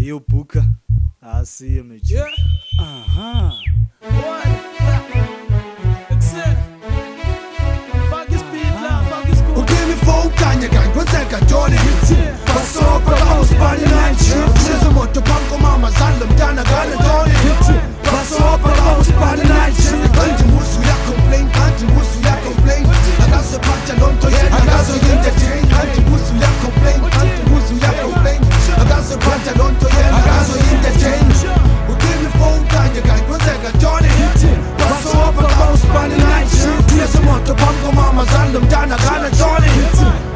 Yo, Puka. I see him at you. Yeah. Uh-huh. What? Excel. Fuck his pizza, fuck his cool. Ukimi fowukanye kangikwenzeka ntoni basopa bawusibani nanje uhlezi moto phambi komama zandla mntana ngale ntoni basopa bawusibani nanje kanti musu uyacomplain kanti musu uyacomplain akazophatha loo nto yena akazoyi-entertain kanti musu uyacomplain kanti musu uyacomplain akazophatha loo nto yena akazoyi-entertain ukimi fowukanye kangikwenzeka ntoni basopa bawusibani nanje uhlezi moto phambi komama zandla mntana ngale ntoni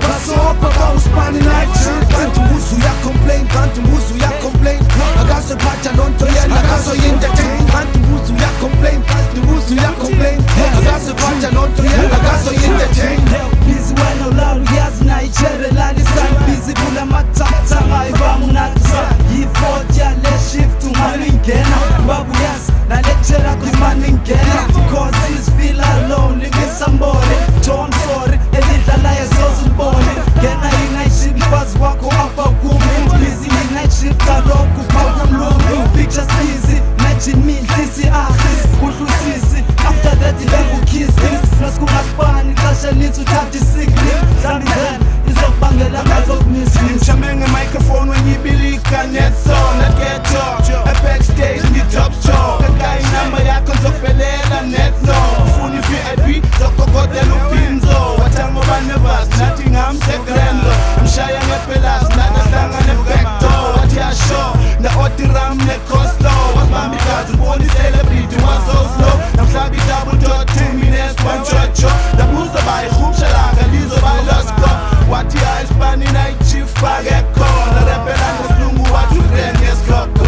basopa bawusibani nanje kanti musu uyacomplain kanti musu uyacomplain akazophatha loo nto yena akazoyi-entertain kanti musu uyacomplain kanti musu uyacomplain akazophatha loo nto yena akazoyi-entertain Busy wena ulala uyazi nayo itsherelalisana Busy kula mathatha ngayibamunatisa Yi-4 yale shift umane ingena Babu yazi nale lecture yakho imane ingena Cause is feel alone live somebody John sorry elidlalayo zozibone Ngena i-night shift mfazi wakho apha kumi Busy i-night shift kaloku phakumlungu Pictures busy imagine me inhlisi ahis Kuhlusisi after that ilengu-kissing Nosikungasibani xesha nitsi uthatha isigli Mhlambi then izokubangela ngazokumisi Ngimshame nge-microphone wenyibilika netso nageto e-backstage ngi-top show Kakayi inamba yakho ngizokuvelela netso Ufuna i-VIP zokugogodela upinzo Wathanga uba nervous nathi ngamsegrendo Mshaya ngepelas nadahlanga ne-back door Wathi yasho na-odiram ne-coslo Wasibamba igazi ubona i-celebrity wasoslow Namhlaba i-double dot 2 minutes wanchocho Ndabuza bayirhubshalanga lizoba losko Wathi ayisibani night chief bakekhona Repela ngesilungu wathi urengesikoko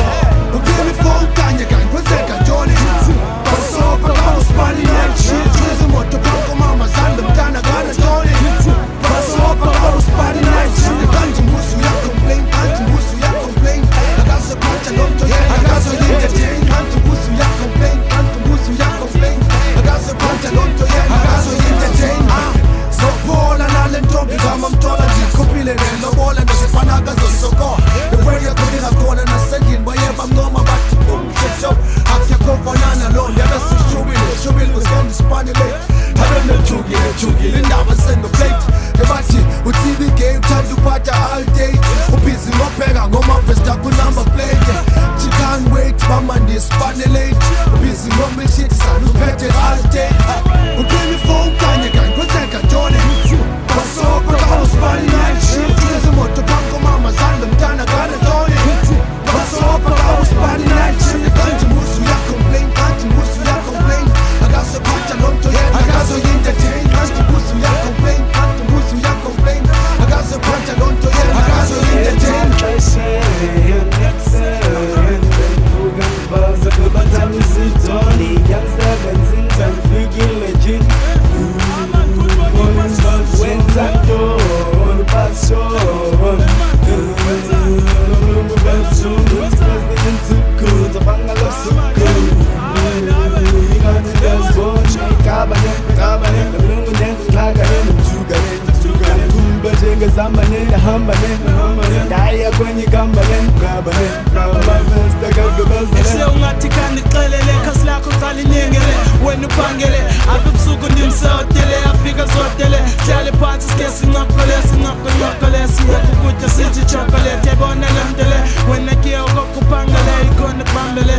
Ukimi fowukanye kangikwenzeka ntoni basopa bawusibani night chief uhlezi moto phambi komama zandla mntana ngale ntoni basopa bawusibani night chief kanti musu uyacomplain kanti musu uyacomplain akazophatha loo nto yena akazoyi-entertain kanti musu uyacomplain kanti musu uyacomplain akazophatha loo nto yena akazoyi-entertain Sokola nale ntombi ngamamthola ndikhuphile nelobola ndosifana akazosokola Efweni yakhona ngakhona nasendlini baye bamncoma bathi umshesho akuyakhovanana loo nto yabesishubile kusikenda isipanile abenejugile indaba sendoplate ebathi uTV gay uthanda uphatha all day ubhizi ngopheka ngomavesta kunumber plate She can't wait bamandi isipanelate ubhizi ngomilkshake sanuphethe all day Ukimi fowukanye kangikwenzeka ntoni basopa bawusibani night shift uhlezi moto phambi komama zandla mntana ngale ntoni basopa bawusibani night shift kanti musu uyacomplain kanti musu uyacomplain akazophatha loo nto yena akazoyi-entertain kanti musu uyacomplain kanti musu uyacomplain akazophatha loo nto yena akazoyi-entertain Ese ungathi kandixelele khasi lakho qala inyengele wena uphangele apha ebusuku ndimsotele afika zotele hlale phansi sike sincokole siyekho ukutya sithi chocolate yayibona le nto le wena ke okokuphangele ikhona kubambele